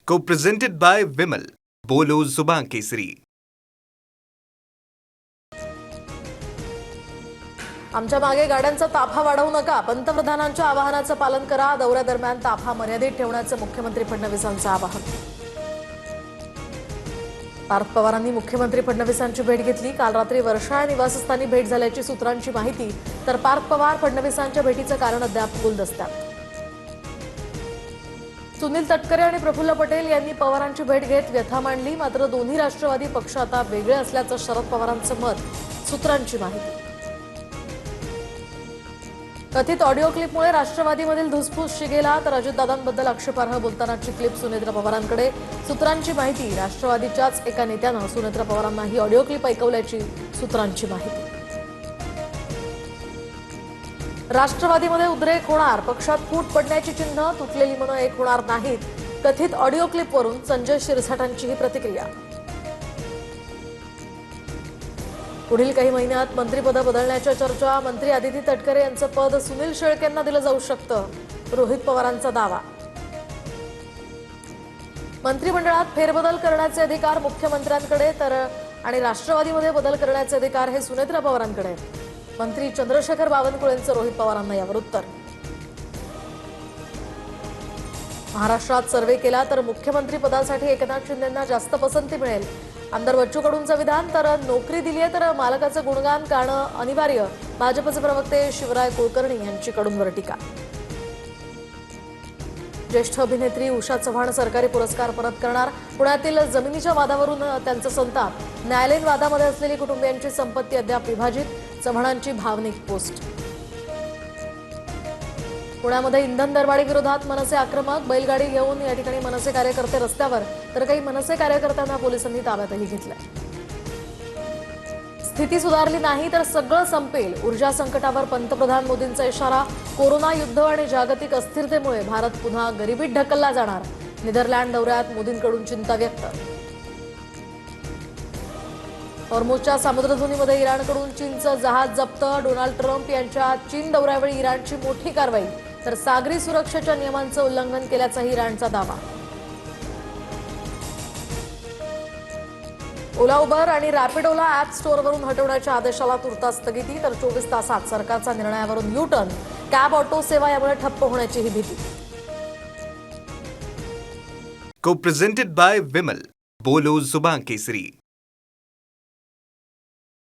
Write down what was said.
Co-presented by Vimal. बोलो जुबान केसरी. आमच्या मागे गाड्यांचा ताफा वाढवू नका. पंतप्रधानांच्या आवाहनाचं पालन करा. दौऱ्यादरम्यान ताफा मर्यादित ठेवण्याचं मुख्यमंत्री फडणवीसांचं आवाहन. पार्थ पवारांनी मुख्यमंत्री फडणवीसांची भेट घेतली. काल रात्री वर्षा निवासस्थानी भेट झाल्याची सूत्रांची माहिती. तर पार्थ पवार फडणवीसांच्या भेटीचं कारण अद्याप गुलदस्त्यात. सुनील तटकरे आणि प्रफुल्ल पटेल यांनी पवारांची भेट घेत व्यथा मांडली. मात्र दोन्ही राष्ट्रवादी पक्ष आता वेगळे असल्याचं शरद पवारांचं मत. सूत्रांची माहिती. कथित ऑडिओ क्लिपमुळे राष्ट्रवादीमधील धुसफूस शिगेला. तर अजितदादांबद्दल आक्षेपार्ह बोलतानाची क्लिप सुनेत्रा पवारांकडे. सूत्रांची माहिती. राष्ट्रवादीच्याच एका नेत्यानं सुनेत्रा पवारांना ही ऑडिओ क्लिप ऐकवल्याची सूत्रांची माहिती. राष्ट्रवादीमध्ये उद्रेक होणार. पक्षात फूट पडण्याची चिन्ह. तुटलेली मनं एक होणार नाहीत. कथित ऑडिओ क्लिपवरून संजय शिरसाटांची ही प्रतिक्रिया. पुढील काही महिन्यात मंत्रिपद बदलण्याच्या चर्चा. मंत्री आदिती तटकरे यांचं पद सुनील शेळकेंना दिलं जाऊ शकतं. रोहित पवारांचा दावा. मंत्रिमंडळात फेरबदल करण्याचे अधिकार मुख्यमंत्र्यांकडे आणि राष्ट्रवादीमध्ये बदल करण्याचे अधिकार हे सुनेत्रा पवारांकडे. मंत्री चंद्रशेखर बावनकुळेंचं रोहित पवारांना यावर उत्तर. महाराष्ट्रात सर्व्हे केला तर मुख्यमंत्री पदासाठी एकनाथ शिंदेंना जास्त पसंती मिळेल. आमदार बच्चू कडूंचं विधान. तर नोकरी दिली आहे तर मालकाचं गुणगान गाणं अनिवार्य. भाजपचे प्रवक्ते शिवराय कुलकर्णी यांची कडूंवर टीका. ज्येष्ठ अभिनेत्री उषा चव्हाण सरकारी पुरस्कार परत करणार. पुण्यातील जमिनीच्या वादावरून त्यांचा संताप. न्यायालयीन वादामध्ये असलेली कुटुंबियांची संपत्ती अद्याप विभाजित. चव्हाणांची भावनिक पोस्ट. पुण्यामध्ये इंधन दरवाढी विरोधात मनसे आक्रमक. बैलगाडी घेऊन या ठिकाणी मनसे कार्यकर्ते रस्त्यावर. तर काही मनसे कार्यकर्त्यांना पोलिसांनी ताब्यातही घेतलंय. स्थिती सुधारली नाही तर सगळं संपेल. ऊर्जा संकटावर पंतप्रधान मोदींचा इशारा. कोरोना युद्ध आणि जागतिक अस्थिरतेमुळे भारत पुन्हा गरिबीत ढकलला जाणार. नेदरलँड दौऱ्यात मोदींकडून चिंता व्यक्त. हॉर्मुझच्या सामुद्रधुनीमध्ये इराणकडून चीनचं जहाज जप्त. डोनाल्ड ट्रम्प यांच्या चीन दौऱ्यावेळी इराणची मोठी कारवाई. तर सागरी सुरक्षेच्या नियमांचं उल्लंघन केल्याचाही इराणचा दावा. ओला उबर आणि रॅपिडोला ॲप स्टोअरवरून हटवण्याच्या आदेशाला तुर्तास स्थगिती. तर 24 तासात सरकारच्या निर्णयावरून यू टर्न. कॅब ऑटो सेवा यामुळे ठप्प होण्याची ही भीती. Co-presented by Vimal. बोलो जुबान केसरी.